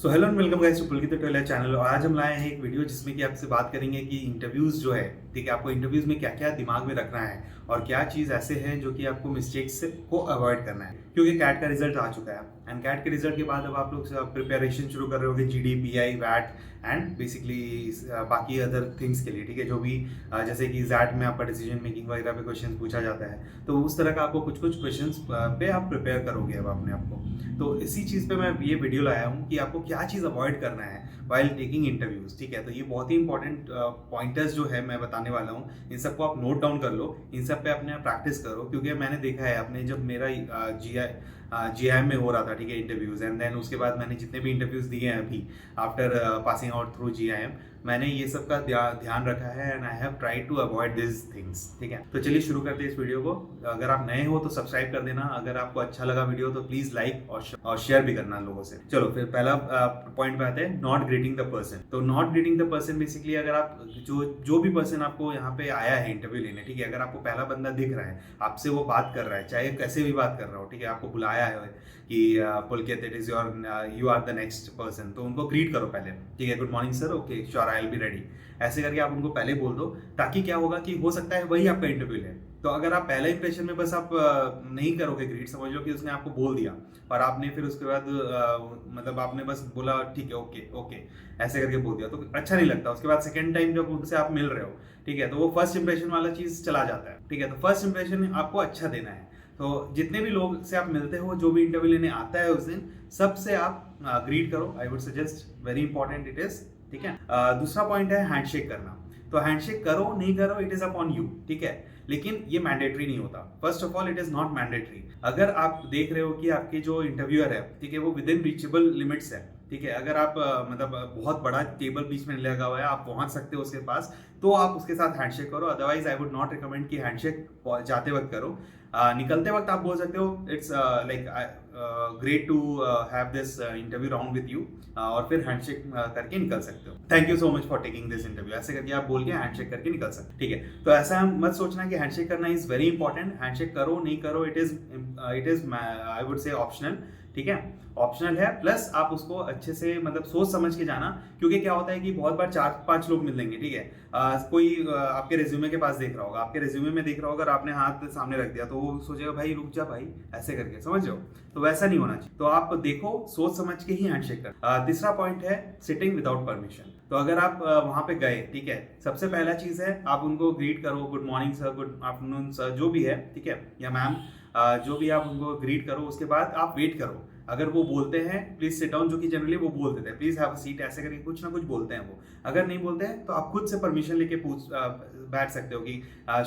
So hello and welcome guys to Pulkit tutorial channel. और आज हम लाए हैं एक वीडियो जिसमें कि आपसे बात करेंगे कि इंटरव्यूज जो है, ठीक है, आपको इंटरव्यूज में क्या क्या दिमाग में रखना है और क्या चीज़ ऐसे हैं जो कि आपको मिस्टेक्स को अवॉइड करना है। क्योंकि कैट का रिजल्ट आ चुका है एंड कैट के रिजल्ट के बाद अब आप लोग प्रिपरेशन शुरू कर रहे होगे जीडी, पीआई, वैट एंड बेसिकली बाकी अदर थिंग्स के लिए, ठीक है, जो भी जैसे कि जैट में आपका डिसीजन मेकिंग वगैरह पे क्वेश्चन पूछा जाता है, तो उस तरह का आपको कुछ कुछ क्वेश्चन पे आप प्रिपेयर करोगे अब अपने आप को। तो इसी चीज़ पे मैं ये वीडियो लाया हूँ कि आपको क्या चीज़ अवॉइड करना है वाइल टेकिंग इंटरव्यूज, ठीक है। तो ये बहुत ही इंपॉर्टेंट पॉइंटर्स जो है मैं बताने वाला हूँ, इन सबको आप नोट डाउन कर लो, इन सब पे अपने प्रैक्टिस करो। क्योंकि मैंने देखा है अपने, जब मेरा जीआई में हो रहा था, ठीक है, इंटरव्यूज, एंड देन उसके बाद मैंने जितने भी इंटरव्यूज दिए हैं अभी after passing out through GIM, मैंने ये सब का ध्यान रखा है and I have tried to avoid this things, ठीक है। तो चलिए शुरू करते हैं इस वीडियो को। अगर आप नए हो तो सब्सक्राइब कर देना, अगर आपको अच्छा लगा वीडियो तो प्लीज लाइक और शेयर भी करना लोगों से। चलो फिर पहला पॉइंट पे आते हैं, नॉट ग्रीटिंग द पर्सन। तो not greeting the person basically, अगर आप जो भी पर्सन आपको यहाँ पे आया है इंटरव्यू लेने, ठीक है, अगर आपको पहला बंदा दिख रहा है, आपसे वो बात कर रहा है, चाहे कैसे भी बात कर रहा हो, ठीक है, आपको बुलाया है कि Pulkit it is you are the next person, तो उनको ग्रीट करो पहले, ठीक है, good morning sir, okay sure I will be ready, ऐसे करके आप उनको पहले बोल दो। ताकि क्या होगा कि हो सकता है वही आपका इंटरव्यू ले। तो अगर आप पहले इंप्रेशन में बस आप नहीं करोगे ग्रीट, समझ लो कि उसने आपको बोल दिया और आपने फिर उसके बाद मतलब आपने बस बोला ठीक है ओके ओके ऐसे करके बोल दिया, तो अच्छा नहीं लगता। उसके बाद सेकेंड टाइम जब उनसे आप मिल रहे हो, ठीक है, तो वो फर्स्ट इंप्रेशन वाला चीज चला जाता है, ठीक है। तो फर्स्ट इंप्रेशन आपको अच्छा देना है। तो जितने भी लोग से आप मिलते हो, जो भी इंटरव्यू लेने आता है उस दिन, सबसे आप ग्रीट करो। I would suggest, very important it is, ठीक है। दूसरा पॉइंट है हैंडशेक करना। तो हैंडशेक करो नहीं करो, इट इज अपॉन यू, ठीक है, लेकिन ये मैंडेटरी नहीं होता। First of all it is not mandatory. अगर आप देख रहे हो कि आपके जो इंटरव्यूअर है, ठीक है, वो विद इन रीचेबल लिमिट्स है, ठीक है, अगर आप मतलब बहुत बड़ा टेबल बीच में लगा हुआ है, आप पहुंच सकते हो उसके पास, तो आप उसके साथ हैंडशेक करो। Otherwise I would not recommend कि हैंडशेक जाते वक्त करो। निकलते वक्त आप बोल सकते हो it's like great to have this interview round with you, और फिर हैंडशेक करके निकल सकते हो। Thank you so much for taking this interview, ऐसे करके आप बोल के हैंडशेक करके निकल सकते हो, ठीक है। तो ऐसा मत सोचना कि हैंडशेक करना इज वेरी इंपॉर्टेंट। हैंडशेक करो नहीं करो, it is I would say optional, ठीक है, ऑप्शनल है। प्लस आप उसको अच्छे से मतलब सोच समझ के जाना। क्योंकि क्या होता है कि बहुत बार 4-5 लोग मिलेंगे, ठीक है, कोई आपके रेज्यूमे के पास देख रहा होगा, आपके रेज्यूमे में देख रहा होगा और आपने हाथ सामने रख दिया, तो वो सोचेगा भाई रुक जा भाई, ऐसे करके, समझ लो। तो वैसा नहीं होना चाहिए। तो आप देखो, सोच समझ के ही हैंडशेक कर। तीसरा पॉइंट है सिटिंग विदाउट परमिशन। तो अगर आप वहां पे गए, ठीक है, सबसे पहला चीज है आप उनको ग्रीट करो, good morning sir, good afternoon sir, जो भी है, ठीक है, या मैम, जो भी आप उनको ग्रीट करो। उसके बाद आप वेट करो। अगर वो बोलते हैं प्लीज सिट डाउन, जो कि जनरली वो बोल देते हैं प्लीज हैव अ सीट, ऐसे करके कुछ ना कुछ बोलते हैं वो। अगर नहीं बोलते हैं तो आप खुद से परमिशन लेके पूछ बैठ सकते हो कि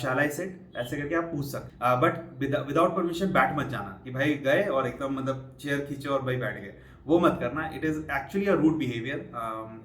शैल आई सिट, ऐसे करके आप पूछ सकते। बट विदाउट परमिशन बैठ मत जाना कि भाई गए और एकदम मतलब चेयर खींचे और भाई बैठ गए, वो मत करना। It is actually a rude behaviour,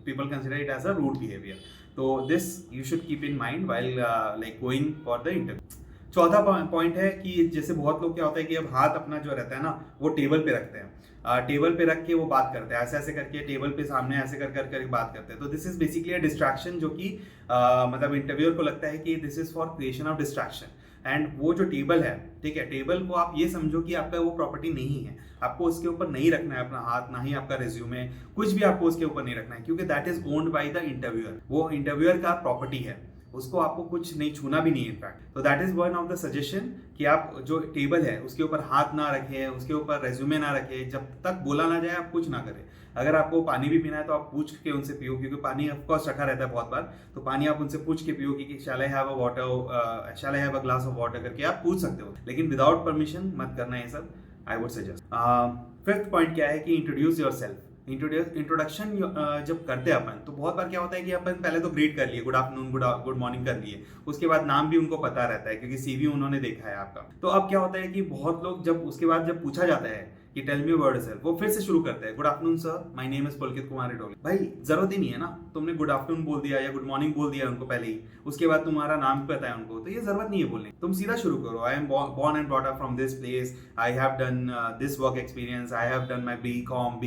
people consider it as a rude behaviour. तो this you should keep in mind while like going for the interview. चौथा पॉइंट है कि जैसे बहुत लोग क्या होता है कि अब हाथ अपना जो रहता है ना, वो टेबल पे रखते हैं, टेबल पे रख के वो बात करते हैं, ऐसे ऐसे करके टेबल पे सामने ऐसे कर कर कर बात करते हैं। तो this is basically a distraction, जो कि मतलब इंटरव्यूअर को लगता है कि this is for creation of distraction. And वो जो टेबल है, ठीक है, टेबल को आप ये समझो कि आपका वो प्रॉपर्टी नहीं है, आपको उसके ऊपर नहीं रखना है अपना हाथ, ना ही आपका रिज्यूमे, कुछ भी आपको उसके ऊपर नहीं रखना है, क्योंकि that is owned by the interviewer. वो इंटरव्यूअर का प्रॉपर्टी है, उसको आपको कुछ नहीं छूना भी नहीं है इनफैक्ट। तो that is one of the suggestion कि आप जो टेबल है उसके ऊपर हाथ ना रखें, उसके ऊपर रेज्यूमे ना रखें, जब तक बोला ना जाए आप कुछ ना करें। अगर आपको पानी भी पीना है तो आप पूछ के उनसे पियो, क्योंकि पानी ऑफकोर्स रखा रहता है बहुत बार, तो पानी आप उनसे पूछ के पियो कि shall I have a water, shall I have a glass of water करके आप पूछ सकते हो, लेकिन विदाउट परमिशन मत करना ये सब, I would suggest. Fifth point क्या है कि इंट्रोड्यूस योर सेल्फ। इंट्रोडक्शन जब करते हैं अपन, तो बहुत बार क्या होता है कि अपन पहले तो ग्रीट कर लिए, गुड आफ्टरनून गुड मॉर्निंग कर लिए, उसके बाद नाम भी उनको पता रहता है क्योंकि सीवी उन्होंने देखा है आपका। तो अब क्या होता है कि बहुत लोग जब उसके बाद जब पूछा जाता है कि टेल मी अबाउट योरसेल्फ, वो फिर से शुरू करते हैं, good afternoon sir, my name is Pulkit Kumar Reddy. भाई जरूरत ही नहीं है ना, तुमने गुड आफ्टरनून बोल दिया या गुड मॉर्निंग बोल दिया उनको पहले ही, उसके बाद तुम्हारा नाम पता है उनको, तो ये जरूरत नहीं है बोलने। तुम सीधा शुरू करो, I am born and brought up from this place, I have done this work experience, I have done my BCom,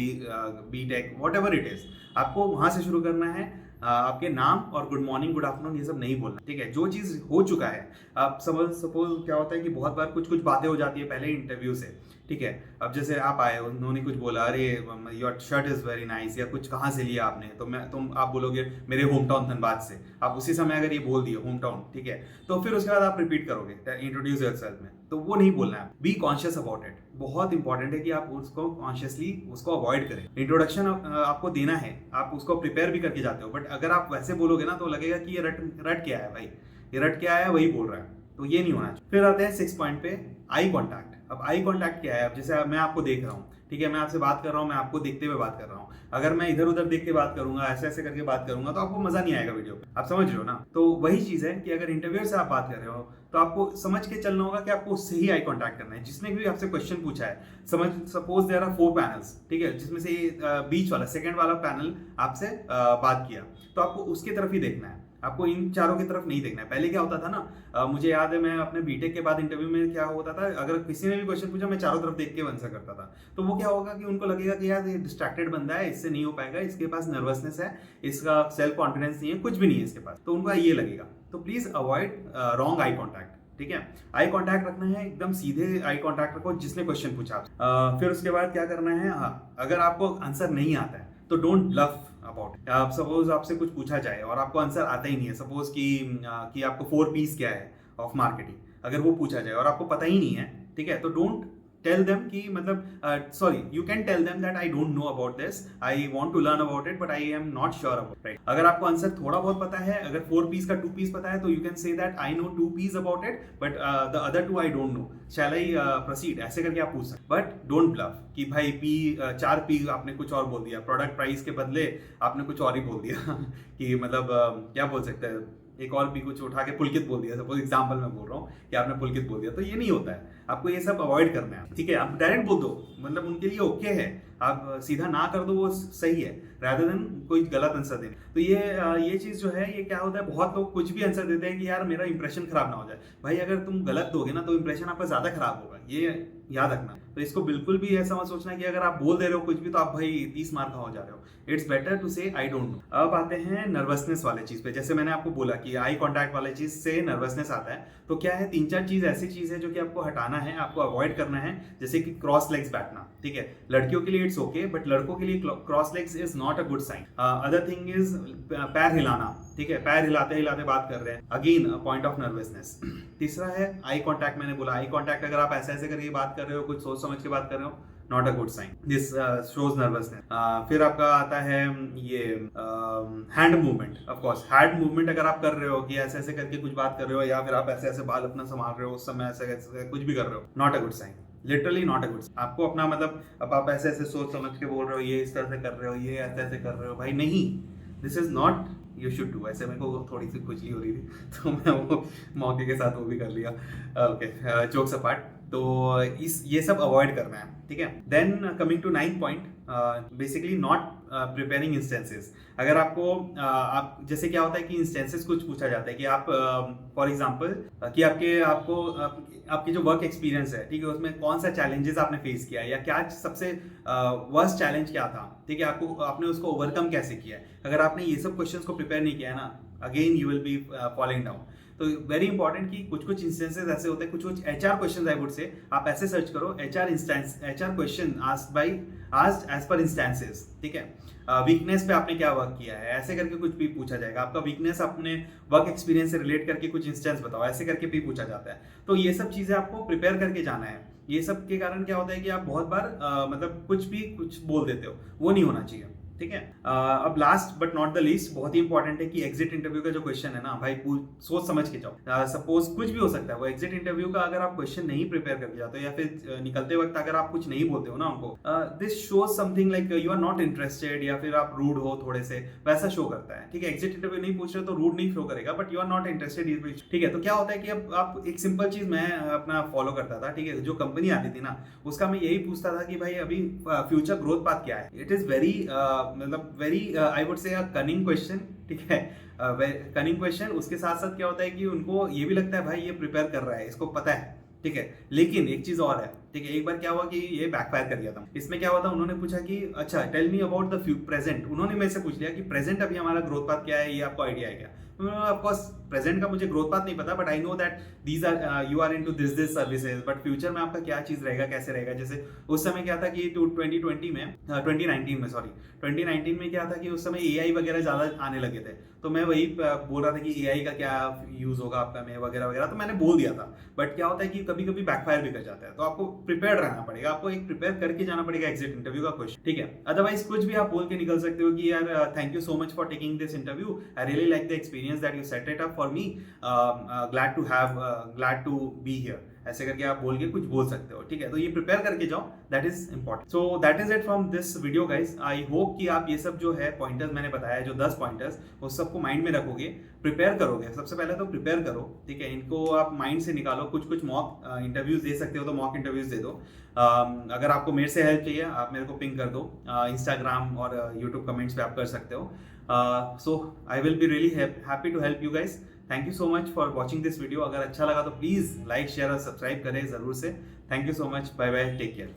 B.Tech, whatever it is। आपको वहां से शुरू करना है। आपके नाम और गुड मॉर्निंग गुड आफ्टरनून ये सब नहीं बोलना, ठीक है। जो चीज हो चुका है, आप सपोज क्या होता है कि बहुत बार कुछ कुछ बातें हो जाती है पहले इंटरव्यू से, ठीक है। अब जैसे आप आए, उन्होंने कुछ बोला, अरे your shirt is very nice, या कुछ कहाँ से लिया आपने, तो आप बोलोगे मेरे होम टाउन धनबाद से। आप उसी समय अगर ये बोल दिए होम टाउन, ठीक है, तो फिर उसके बाद आप रिपीट करोगे इंट्रोड्यूस योरसेल्फ में, तो वो नहीं बोलना है। Be conscious about it. बहुत इंपॉर्टेंट है कि आप उसको कॉन्शियसली उसको अवॉइड करें। इंट्रोडक्शन आपको देना है, आप उसको प्रिपेयर भी करके जाते हो, बट अगर आप वैसे बोलोगे ना तो लगेगा कि ये रट क्या है भाई, ये रट क्या है वही बोल रहा है, तो ये नहीं होना चाहिए। फिर आते हैं 6 पॉइंट पे, आई कॉन्टैक्ट। अब आई कॉन्टैक्ट क्या है? अब जैसे मैं आपको देख रहा हूँ, ठीक है, मैं आपसे बात कर रहा हूँ, मैं आपको देखते हुए बात कर रहा हूँ। अगर मैं इधर उधर देख के बात करूंगा, ऐसे ऐसे करके बात करूंगा, तो आपको मजा नहीं आएगा वीडियो पे। आप समझ रहे हो ना? तो वही चीज है कि अगर इंटरव्यूअर से आप बात कर रहे हो तो आपको समझ के चलना होगा कि आपको उससे ही आई कॉन्टैक्ट करना है, जिसने भी आपसे क्वेश्चन पूछा है। सपोज देयर आर 4 पैनल्स, ठीक है, जिसमें से बीच वाला सेकंड वाला पैनल आपसे बात किया, तो आपको उसकी तरफ ही देखना है, आपको इन चारों की तरफ नहीं देखना है। पहले क्या होता था ना, मुझे याद है मैं अपने बीटेक के बाद इंटरव्यू में क्या होता था, अगर किसी ने भी क्वेश्चन पूछा मैं चारों तरफ देख के आंसर करता था। तो वो क्या होगा कि उनको लगेगा कि यार ये डिस्ट्रैक्टेड बंदा है, इससे नहीं हो पाएगा, इसके पास नर्वसनेस है, इसका सेल्फ कॉन्फिडेंस नहीं है, कुछ भी नहीं है इसके पास, तो उनको ये लगेगा। तो please avoid wrong eye contact, ठीक है। आई कांटेक्ट रखना है, एकदम सीधे आई कांटेक्ट रखो जिसने क्वेश्चन पूछा। फिर उसके बाद क्या करना है, अगर आपको आंसर नहीं आता है तो डोंट ब्लफ अबाउट। आप सपोज आपसे कुछ पूछा जाए और आपको आंसर आता ही नहीं है, सपोज कि आपको 4 P's क्या है ऑफ मार्केटिंग, अगर वो पूछा जाए और आपको पता ही नहीं है, ठीक है, तो डोंट टेल देम कि मतलब sorry, you can tell them that I don't know about this, I want to learn about it, but I am not sure about, right. अगर आपको आंसर थोड़ा बहुत पता है, अगर 4 P's का 2 P's पता है, तो you can say that I know 2 P's about it, but the other 2 I don't know, shall I proceed, ऐसे करके आप पूछ सकते, बट डोंट ब्लफ कि भाई 4 P आपने कुछ और बोल दिया, प्रोडक्ट प्राइस के बदले आपने कुछ और ही बोल दिया कि मतलब क्या बोल सकते हैं, एक और भी कुछ उठा के पुलकित बोल दिया, सपोज एग्जांपल मैं बोल रहा हूँ कि आपने पुलकित बोल दिया, तो ये नहीं होता है। आपको ये सब अवॉइड करना है, ठीक है। आप डायरेक्ट बोल दो, मतलब उनके लिए ओके है, आप सीधा ना कर दो, वो सही है, rather than कोई गलत आंसर देना। तो ये चीज जो है, ये क्या होता है, बहुत लोग कुछ भी आंसर देते हैं कि यार मेरा इंप्रेशन खराब ना हो जाए। भाई अगर तुम गलत दोगे ना तो इंप्रेशन आपका ज्यादा खराब होगा, ये याद रखना। तो इसको बिल्कुल भी ऐसा मत सोचना कि अगर आप बोल दे रहे हो कुछ भी तो आप भाई 30 मार्क का हो जा रहे हो। इट्स बेटर टू से आई डोंट नो। अब आते हैं नर्वसनेस वाले चीज पे। जैसे मैंने आपको बोला कि आई कॉन्टैक्ट वाले चीज से नर्वसनेस आता है, तो क्या है, 3-4 चीज ऐसी चीज है जो कि आपको हटाना है, आपको अवॉइड करना है। जैसे कि क्रॉस लेग्स बैठना, ठीक है, लड़कियों के लिए इट्स ओके, बट लड़कों के लिए cross legs is not a good sign. Other thing is पैर हिलाना, ठीक है, पैर हिलाते हिलाते बात कर रहे हैं, अगेन पॉइंट ऑफ नर्वसनेस। तीसरा है आई कॉन्टैक्ट। मैंने बोला आई कॉन्टैक्ट, अगर आप ऐसे ऐसे करके बात कर रहे हो, कुछ सोच समझ के बात कर रहे हो, not a good sign, this shows nervousness. फिर आपका आता है ये hand movement. Of course hand movement अगर आप कर रहे हो कि ऐसे ऐसे करके कुछ बात कर रहे हो, या फिर आप ऐसे ऐसे बाल अपना संभाल रहे हो, उस समय ऐसे ऐसे कुछ भी कर रहे हो, not a good sign, literally not a good. आपको अपना मतलब, अब आप ऐसे ऐसे सोच समझ के बोल रहे हो, ये इस तरह से कर रहे हो, ये ऐसे ऐसे कर रहे हो, भाई नहीं, this is not you should do. ऐसे मेरे को थोड़ी सी खुजली हो रही थी तो मैं वो मौके के साथ वो भी कर लिया। ओके, जोक्स अपार्ट, तो ये सब अवॉइड करना है, ठीक है। Then coming to 9th point, basically not preparing instances. अगर आपको आप जैसे क्या होता है कि इंस्टेंसेस कुछ पूछा जाता है कि आप फॉर एग्जांपल कि आपकी जो वर्क एक्सपीरियंस है, ठीक है, उसमें कौन सा चैलेंजेस आपने फेस किया है, या क्या सबसे वर्स्ट चैलेंज क्या था, ठीक है, आपने उसको ओवरकम कैसे किया है। अगर आपने ये सब क्वेश्चंस को प्रिपेयर नहीं किया है ना, again you will be falling down. तो वेरी इंपॉर्टेंट कि कुछ इंस्टेंसेस ऐसे होते हैं, कुछ HR question I would say, आप ऐसे सर्च करो HR question asked as per instances, ठीक है। वीकनेस पे आपने क्या वर्क किया है, ऐसे करके कुछ भी पूछा जाएगा। आपका वीकनेस अपने वर्क एक्सपीरियंस से रिलेट करके कुछ इंस्टेंस बताओ, ऐसे करके भी पूछा जाता है। तो ये सब चीजें आपको प्रिपेयर करके जाना है। ये सब के कारण क्या होता है कि आप बहुत बार मतलब कुछ बोल देते हो, वो नहीं होना चाहिए, ठीक है। अब last but not the least, बहुत ही इंपॉर्टेंट है कि एग्जिट इंटरव्यू का जो क्वेश्चन है ना भाई, सोच समझ के जाओ। सपोज कुछ भी हो सकता है वो एग्जिट इंटरव्यू का, अगर आप क्वेश्चन नहीं प्रिपेयर करके जाते हो, या फिर निकलते वक्त अगर आप कुछ नहीं बोलते हो ना उनको, this shows something like you are not interested, या फिर आप रूड हो थोड़े से, वैसा शो करता है, ठीक है। एग्जिट इंटरव्यू नहीं पूछ रहे तो रूड नहीं शो करेगा, but you are not interested, ठीक है। तो क्या होता है कि अब आप एक सिंपल चीज मैं अपना फॉलो करता था, ठीक है, जो कंपनी आती थी ना उसका मैं यही पूछता था कि भाई अभी फ्यूचर ग्रोथ पाथ क्या है। इट इज वेरी मतलब very I would say cunning question, ठीक है, कनिंग क्वेश्चन। उसके साथ साथ क्या होता है कि उनको ये भी लगता है भाई ये प्रिपेयर कर रहा है, इसको पता है, ठीक है। लेकिन एक चीज और है, ठीक है। एक बार क्या हुआ कि ये बैकफायर कर गया था। इसमें क्या हुआ था, उन्होंने पूछा कि अच्छा tell me about the present. उन्होंने मेरे से पूछ लिया कि प्रेजेंट अभी हमारा ग्रोथ पाथ क्या है, ये आपको आइडिया है क्या? ऑफकोर्स प्रेजेंट का मुझे ग्रोथ पाथ नहीं पता, but I know that these are you are into this services, but future में आपका क्या चीज रहेगा, कैसे रहेगा। जैसे उस समय क्या था कि 2020 में 2019 में सॉरी 2019 में क्या था कि उस समय एआई वगैरह ज्यादा आने लगे थे, तो मैं वही बोल रहा था कि एआई का क्या यूज होगा आपका में वगैरह वगैरह, तो मैंने बोल दिया था। बट क्या होता है कि कभी कभी बैकफायर भी कर जाता है, तो आपको प्रिपेयर रहना पड़ेगा, आपको एक प्रिपेयर करके जाना पड़ेगा एग्जिट इंटरव्यू का क्वेश्चन, ठीक है। अदरवाइज कुछ भी आप बोल के निकल सकते हो कि यार thank you so much for taking this interview, I really like the experience that you set it up for me, glad to be here, ऐसे करके आप बोल के कुछ बोल सकते हो, ठीक है। तो ये प्रिपेयर करके जाओ, that is important. So that is it from this video guys. I hope कि आप ये सब जो है पॉइंटर्स मैंने बताया, जो 10 पॉइंटर्स, उस सबको माइंड में रखोगे, प्रिपेयर करोगे। सबसे पहले तो प्रिपेयर करो, ठीक है। इनको आप माइंड से निकालो, कुछ मॉक इंटरव्यूज दे सकते हो तो मॉक इंटरव्यूज दे दो। अगर आपको मेरे से हेल्प चाहिए, आप मेरे को पिंग कर दो, इंस्टाग्राम और यूट्यूब कमेंट्स पे आप कर सकते हो। So I will be really happy to help you guys. Thank you so much for watching this video. अगर अच्छा लगा तो प्लीज़ लाइक शेयर और सब्सक्राइब करें ज़रूर से। Thank you so much, bye bye, take care.